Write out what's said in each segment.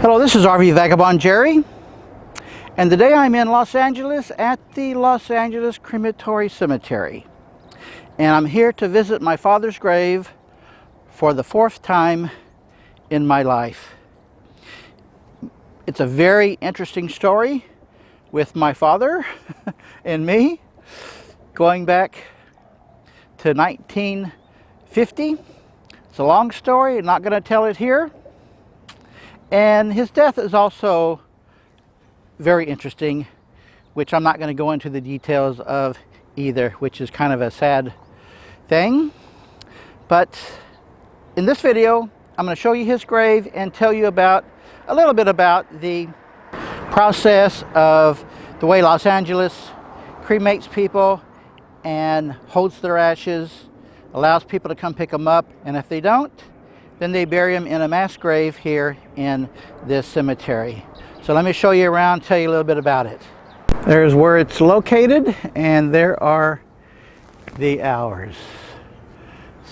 Hello, this is RV Vagabond Jerry, and today I'm in Los Angeles at the Los Angeles Crematory Cemetery, and I'm here to visit my father's grave for the fourth time in my life. It's a very interesting story with my father and me going back to 1950. It's a long story, I'm not going to tell it here. And his death is also very interesting, which I'm not going to go into the details of either, which is kind of a sad thing. But in this video, I'm going to show you his grave and tell you about a little bit about the process of the way Los Angeles cremates people and holds their ashes, allows people to come pick them up, and if they don't, then they bury them in a mass grave here in this cemetery. So let me show you around, tell you a little bit about it. There's where it's located, and there are the hours.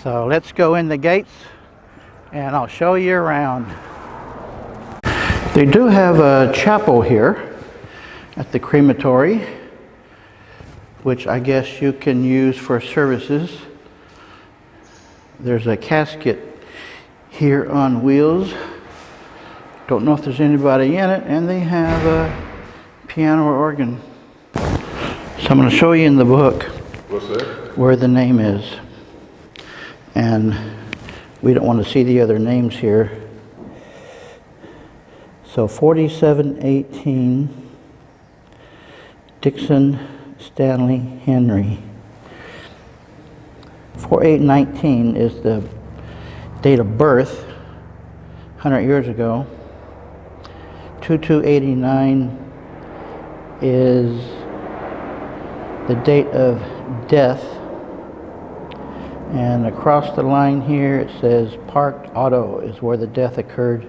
So let's go in the gates and I'll show you around. They do have a chapel here at the crematory, which I guess you can use for services. There's a casket here on wheels. Don't know if there's anybody in it, and they have a piano or organ. So I'm going to show you in the book where the name is, and we don't want to see the other names here. So 4718 Dixon Stanley Henry. 4819 is the date of birth, 100 years ago. 2289 is the date of death. And across the line here it says parked auto is where the death occurred.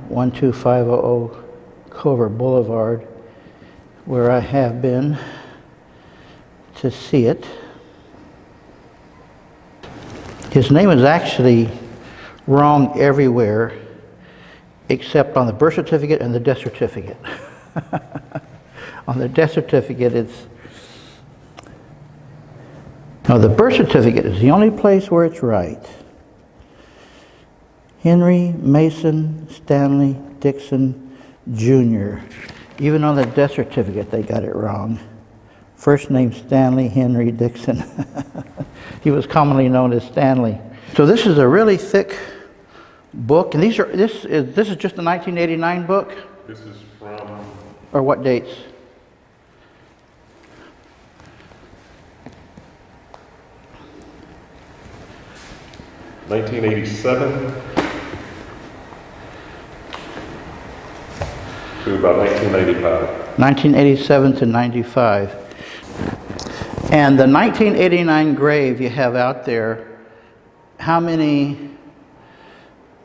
12500 Culver Boulevard, where I have been to see it. His name is actually wrong everywhere except on the birth certificate and the death certificate. On the death certificate the birth certificate is the only place where it's right. Henry Mason Stanley Dixon Jr. Even on the death certificate they got it wrong. First name Stanley Henry Dixon. He was commonly known as Stanley. So this is a really thick book, and this is just the 1989 book. This is from. Or what dates? (1987) to about 1995. 1987 to 95. And the 1989 grave you have out there, how many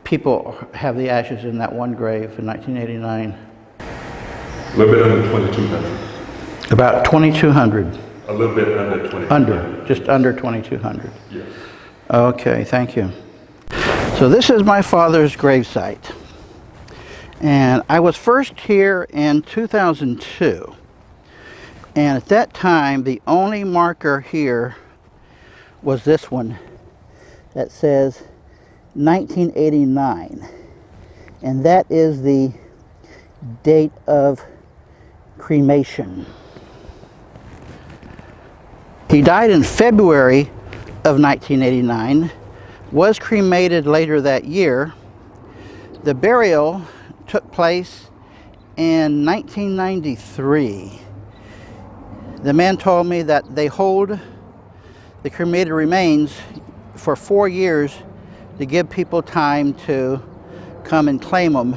people have the ashes in that one grave in 1989? A little bit under 2,200. About 2,200. A little bit under 2,200. Just under 2,200. Yes. Okay, thank you. So this is my father's gravesite. And I was first here in 2002. And at that time, the only marker here was this one that says 1989. And that is the date of cremation. He died in February of 1989, was cremated later that year. The burial took place in 1993. The man told me that they hold the cremated remains for 4 years to give people time to come and claim them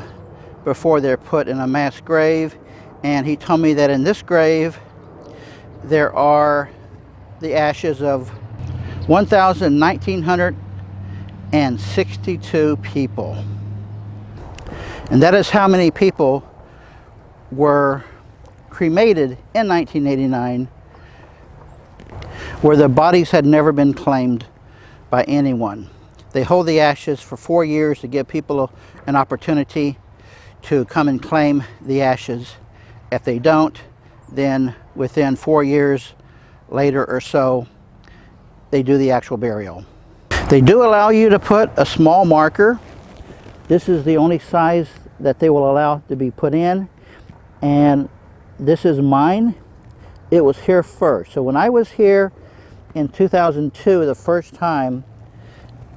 before they're put in a mass grave. And he told me that in this grave there are the ashes of 1,962 people. And that is how many people were cremated in 1989, where their bodies had never been claimed by anyone. They hold the ashes for 4 years to give people an opportunity to come and claim the ashes. If they don't, then within 4 years later or so, they do the actual burial. They do allow you to put a small marker. This is the only size that they will allow to be put in, and this is mine. It was here first. So when I was here in 2002, the first time,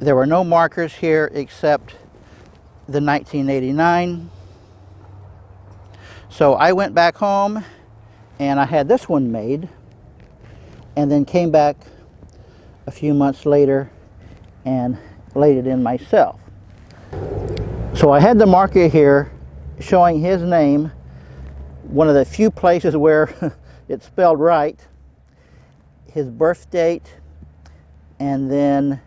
there were no markers here except the 1989. So I went back home and I had this one made, and then came back a few months later and laid it in myself. So I had the marker here showing his name, one of the few places where it's spelled right, his birth date, and then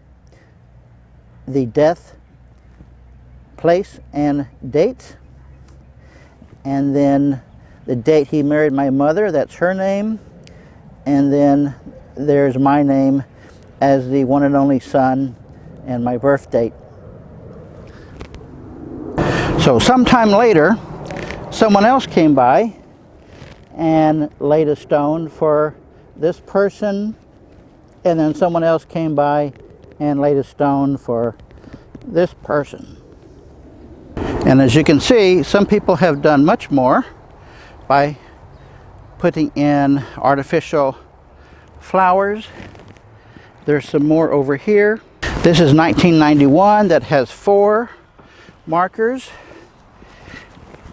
the death place and date, and then the date he married my mother, that's her name, and then there's my name as the one and only son and my birth date. So sometime later, someone else came by and laid a stone for this person, and then someone else came by and laid a stone for this person. And as you can see, some people have done much more by putting in artificial flowers. There's some more over here. This is 1991, that has 4 markers.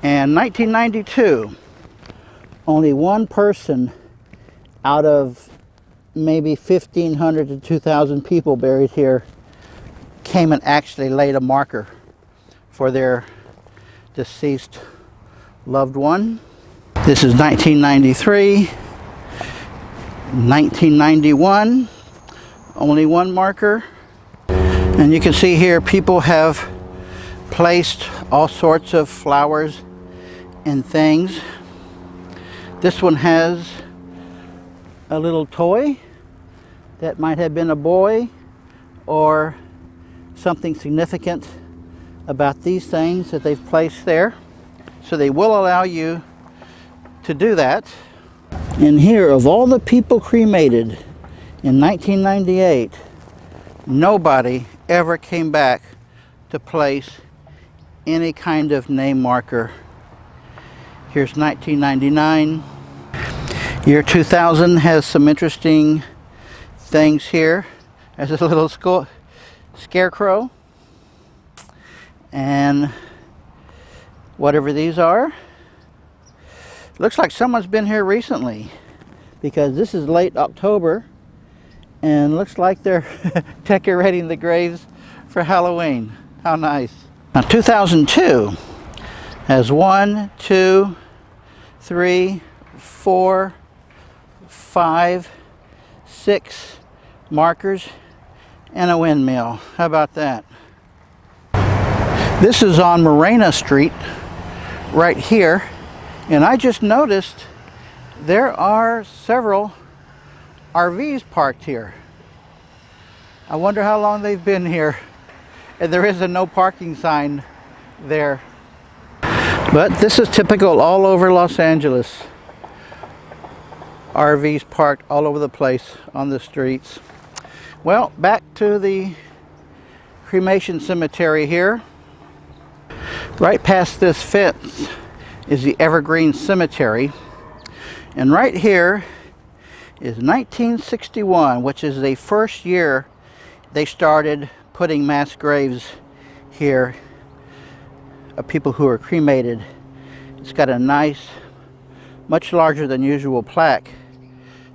And 1992, only one person out of maybe 1,500 to 2,000 people buried here came and actually laid a marker for their deceased loved one. This is 1993, 1991, only one marker. And you can see here people have placed all sorts of flowers and things. This one has a little toy that might have been a boy, or something significant about these things that they've placed there. So they will allow you to do that. And here, of all the people cremated in 1998, nobody ever came back to place any kind of name marker. Here's 1999. Year 2000 has some interesting things here. There's a little scarecrow, and whatever these are. Looks like someone's been here recently, because this is late October and looks like they're decorating the graves for Halloween. How nice. Now 2002 has 1, 2, 3, 4, 5, 6 markers and a windmill. How about that? This is on Morena Street right here, and I just noticed there are several RVs parked here. I wonder how long they've been here. And there is a no parking sign there. But this is typical all over Los Angeles. RVs parked all over the place on the streets. Well, back to the cremation cemetery here. Right past this fence is the Evergreen Cemetery. And right here is 1961, which is the first year they started putting mass graves here of people who are cremated. It's got a nice, much larger than usual plaque.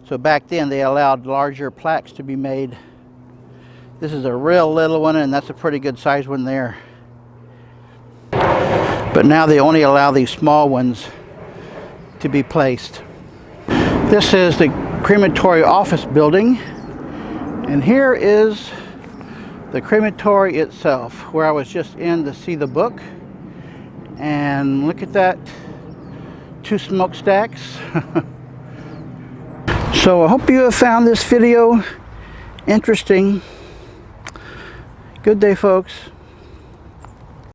So back then they allowed larger plaques to be made. This is a real little one, and that's a pretty good size one there. But now they only allow these small ones to be placed. This is the crematory office building, and here is the crematory itself, where I was just in to see the book. And look at that, 2 smokestacks. So I hope you have found this video interesting. Good day, folks.